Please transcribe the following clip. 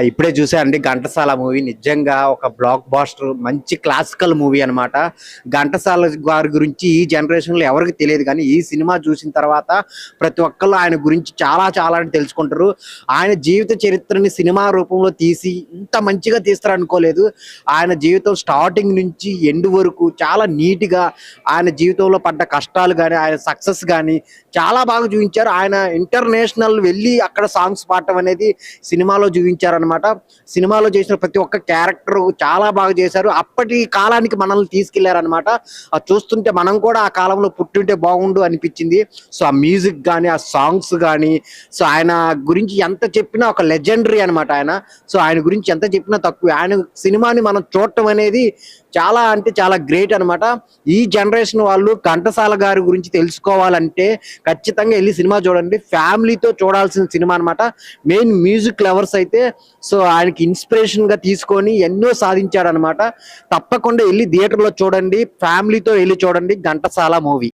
ఇప్పుడే చూసానండి 'ఘంటసాల' మూవీ. నిజంగా ఒక బ్లాక్ బాస్టర్ మంచి క్లాసికల్ మూవీ అన్నమాట. ఘంటసాల గారి గురించి ఈ జనరేషన్‌లో ఎవరికీ తెలియదు గానీ, ఈ సినిమా చూసిన తర్వాత ప్రతి ఒక్కళ్ళు ఆయన గురించి చాలా చాలా అని తెలుసుకుంటారు. ఆయన జీవిత చరిత్రని సినిమా రూపంలో తీసి ఇంత మంచిగా తీస్తారనుకోలేదు. ఆయన జీవితం స్టార్టింగ్ నుంచి ఎండ్ వరకు చాలా నీట్‌గా ఆయన జీవితంలో పడ్డ కష్టాలు గాని, ఆయన సక్సెస్ గాని చాలా బాగా చూపించారు. ఆయన ఇంటర్నేషనల్ వెళ్ళి అక్కడ సాంగ్స్ పాడటం అనేది సినిమాలో చూపించారన్నమాట. సినిమాలో చేసిన ప్రతి ఒక్క క్యారెక్టర్ చాలా బాగా చేశారు. అప్పటి కాలానికి మనల్ని తీసుకెళ్లారన్నమాట. అది చూస్తుంటే మనం కూడా ఆ కాలంలో పుట్టుంటే బాగుండు అనిపించింది. సో ఆ మ్యూజిక్ గానీ, ఆ సాంగ్స్ గానీ, సో ఆయన గురించి ఎంత చెప్పినా ఒక లెజెండరీ అన్నమాట ఆయన. సో ఆయన గురించి ఎంత చెప్పినా తక్కువే. ఆయన సినిమాని మనం చూడటం అనేది చాలా అంటే చాలా గ్రేట్ అన్నమాట. ఈ జనరేషన్ వాళ్ళు ఘంటసాల గారి గురించి తెలుసుకోవాలంటే ఖచ్చితంగా వెళ్ళి సినిమా చూడండి. ఫ్యామిలీతో చూడాల్సిన సినిమా అన్నమాట. మెయిన్ మ్యూజిక్ లవర్స్ అయితే సో ఆయనకి ఇన్స్పిరేషన్ గా తీసుకొని ఎన్నో సాధించాడు అనమాట. తప్పకుండా వెళ్ళి థియేటర్ లో చూడండి, ఫ్యామిలీతో వెళ్ళి చూడండి ఘంటసాల మూవీ.